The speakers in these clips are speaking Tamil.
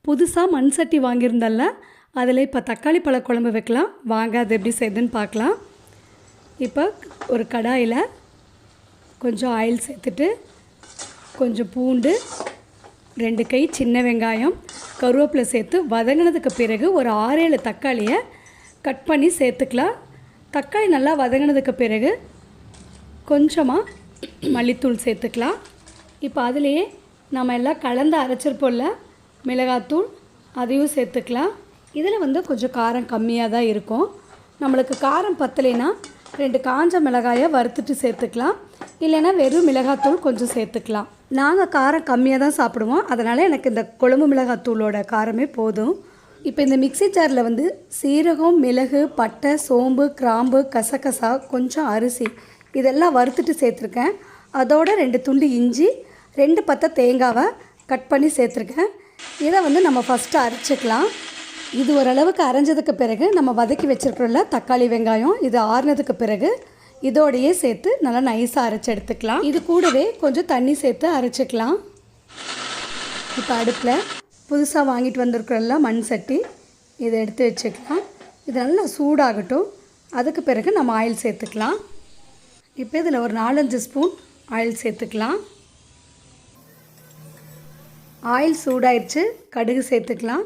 புதுசாக மண் சட்டி வாங்கியிருந்தல்ல, அதில் இப்போ தக்காளி பழ குழம்பு வைக்கலாம். வாங்க அது எப்படி செய்யுதுன்னு பார்க்கலாம். இப்போ ஒரு கடாயில் கொஞ்சம் ஆயில் சேர்த்துட்டு, கொஞ்சம் பூண்டு, 2 கை சின்ன வெங்காயம், கருவேப்பிலை சேர்த்து வதங்கினதுக்கு பிறகு ஒரு 6-7 தக்காளியை கட் பண்ணி சேர்த்துக்கலாம். தக்காளி நல்லா வதங்கினதுக்கு பிறகு கொஞ்சமாக மல்லித்தூள் சேர்த்துக்கலாம். இப்போ அதிலேயே நம்ம எல்லாம் கலந்து அரைச்சிருப்போம்ல மிளகாத்தூள், அதையும் சேர்த்துக்கலாம். இதில் கொஞ்சம் காரம் கம்மியாக தான் இருக்கும். நம்மளுக்கு காரம் பத்தலைன்னா 2 காஞ்ச மிளகாயை வறுத்துட்டு சேர்த்துக்கலாம். இல்லைன்னா வெறும் மிளகாத்தூள் கொஞ்சம் சேர்த்துக்கலாம். நாங்கள் காரம் கம்மியாக தான் சாப்பிடுவோம், அதனால் எனக்கு இந்த குழம்பு மிளகாத்தூளோட காரமே போதும். இப்போ இந்த மிக்ஸி ஜாரில் சீரகம், மிளகு, பட்டை, சோம்பு, கிராம்பு, கசகசா, கொஞ்சம் அரிசி இதெல்லாம் வறுத்துட்டு சேர்த்துருக்கேன். அதோட 2 துண்டு இஞ்சி, 2 பத்தை தேங்காவை கட் பண்ணி சேர்த்துருக்கேன். இதை நம்ம ஃபஸ்ட்டு அரைச்சிக்கலாம். இது ஓரளவுக்கு அரைஞ்சதுக்கு பிறகு நம்ம வதக்கி வச்சுருக்கிறோம்ல தக்காளி வெங்காயம், இது ஆறுனதுக்கு பிறகு இதோடையே சேர்த்து நல்லா நைஸாக அரைச்சி எடுத்துக்கலாம். இது கூடவே கொஞ்சம் தண்ணி சேர்த்து அரைச்சிக்கலாம். இப்போ அடுப்பில் புதுசாக வாங்கிட்டு வந்திருக்கிறோம்ல மண் சட்டி, இதை எடுத்து வச்சுக்கலாம். இது நல்லா சூடாகட்டும். அதுக்கு பிறகு நம்ம ஆயில் சேர்த்துக்கலாம். இப்போ இதில் ஒரு 4-5 ஸ்பூன் ஆயில் சேர்த்துக்கலாம். ஆயில் சூடாயிடுச்சு, கடுகு சேர்த்துக்கலாம்.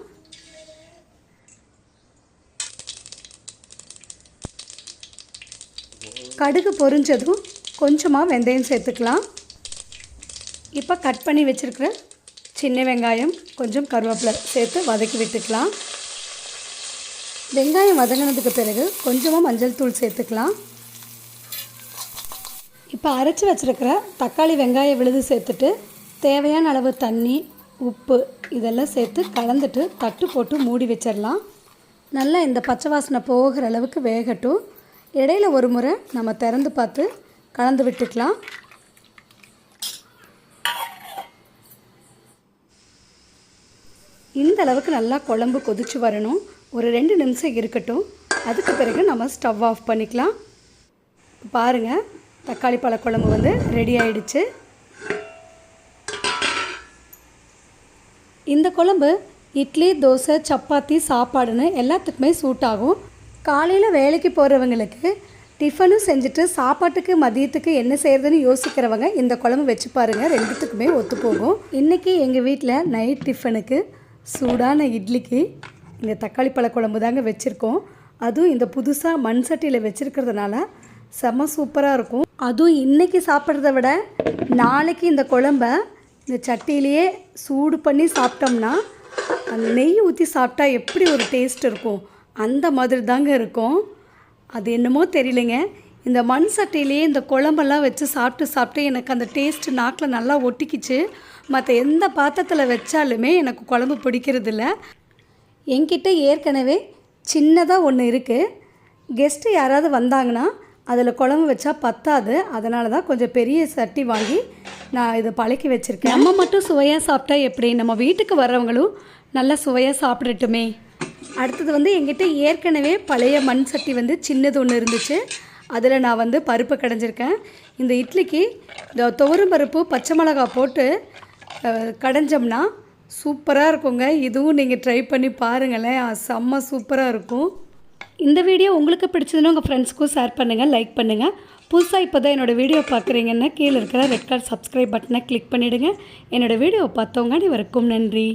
கடுகு பொரிஞ்சதும் கொஞ்சமாக வெந்தயம் சேர்த்துக்கலாம். இப்போ கட் பண்ணி வச்சுருக்கிற சின்ன வெங்காயம், கொஞ்சம் கருவேப்பிலை சேர்த்து வதக்கி விட்டுக்கலாம். வெங்காயம் வதங்கினதுக்கு பிறகு கொஞ்சமாக மஞ்சள் தூள் சேர்த்துக்கலாம். இப்போ அரைச்சி வச்சுருக்கிற தக்காளி வெங்காய விழுது சேர்த்துட்டு தேவையான அளவு தண்ணி, உப்பு இதெல்லாம் சேர்த்து கலந்துட்டு தட்டு போட்டு மூடி வச்சிடலாம். நல்லா இந்த பச்சை வாசனை போகிற அளவுக்கு வேகட்டும். இடையில ஒரு முறை நம்ம திறந்து பார்த்து கலந்து விட்டுக்கலாம். இந்த அளவுக்கு நல்லா குழம்பு கொதிச்சு வரணும். ஒரு 2 நிமிஷம் இருக்கட்டும். அதுக்கு பிறகு நம்ம ஸ்டவ் ஆஃப் பண்ணிக்கலாம். பாருங்கள், தக்காளி பழ குழம்பு ரெடி ஆயிடுச்சு. இந்த குழம்பு இட்லி, தோசை, சப்பாத்தி, சாப்பாடுன்னு எல்லாத்துக்குமே சூட் ஆகும். காலையில் வேலைக்கு போகிறவங்களுக்கு டிஃபனும் செஞ்சுட்டு சாப்பாட்டுக்கு மதியத்துக்கு என்ன செய்கிறதுன்னு யோசிக்கிறவங்க இந்த குழம்பு வச்சு பாருங்கள், 2த்துக்குமே ஒத்து போகும். இன்றைக்கி எங்கள் வீட்டில் நைட் டிஃபனுக்கு சூடான இட்லிக்கு இந்த தக்காளி பழ குழம்பு தாங்க வச்சுருக்கோம். அதுவும் இந்த புதுசாக மண் சட்டியில் வச்சுருக்கிறதுனால செம்ம சூப்பராக இருக்கும். அதுவும் இன்றைக்கி சாப்பிட்றத விட நாளைக்கு இந்த குழம்ப இந்த சட்டியிலையே சூடு பண்ணி சாப்பிட்டோம்னா அந்த நெய் ஊற்றி சாப்பிட்டா எப்படி ஒரு டேஸ்ட் இருக்கும், அந்த மாதிரி தாங்க இருக்கும். அது என்னமோ தெரியலைங்க, இந்த மண் சட்டியிலேயே இந்த குழம்பெல்லாம் வச்சு சாப்பிட்டு எனக்கு அந்த டேஸ்ட்டு நாக்கில் நல்லா ஒட்டிக்கிச்சு. மற்ற எந்த பாத்திரத்தில் வச்சாலுமே எனக்கு குழம்பு பிடிக்கிறதில்ல. என்கிட்ட ஏற்கனவே சின்னதாக ஒன்று இருக்குது. கெஸ்ட்டு யாராவது வந்தாங்கன்னா அதில் குழம்பு வச்சா பத்தாது, அதனால தான் கொஞ்சம் பெரிய சட்டி வாங்கி நான் இதை பழக்கி வச்சுருக்கேன். நம்ம மட்டும் சுவையாக சாப்பிட்டா எப்படி, நம்ம வீட்டுக்கு வர்றவங்களும் நல்லா சுவையாக சாப்பிடட்டுமே. அடுத்தது என்கிட்ட ஏற்கனவே பழைய மண் சட்டி சின்னது ஒன்று இருந்துச்சு. அதில் நான் பருப்பு கடைஞ்சிருக்கேன். இந்த இட்லிக்கு இந்த துவரம் பருப்பு, பச்சை மிளகாய் போட்டு கடைஞ்சோம்னா சூப்பராக இருக்குங்க. இதுவும் நீங்கள் ட்ரை பண்ணி பாருங்களேன், செம்ம சூப்பராக இருக்கும். இந்த வீடியோ உங்களுக்கு பிடிச்சதுன்னு உங்கள் ஃப்ரெண்ட்ஸ்க்கும் ஷேர் பண்ணுங்கள், லைக் பண்ணுங்கள். புதுசாக இப்போ தான் என்னோடய வீடியோ பார்க்குறீங்கன்னா கீழே இருக்கிற ரெட் கலர் சப்ஸ்கிரைப் பட்டனை கிளிக் பண்ணிவிடுங்க. என்னோடய வீடியோ பார்த்தவங்க அனைவருக்கும் நன்றி.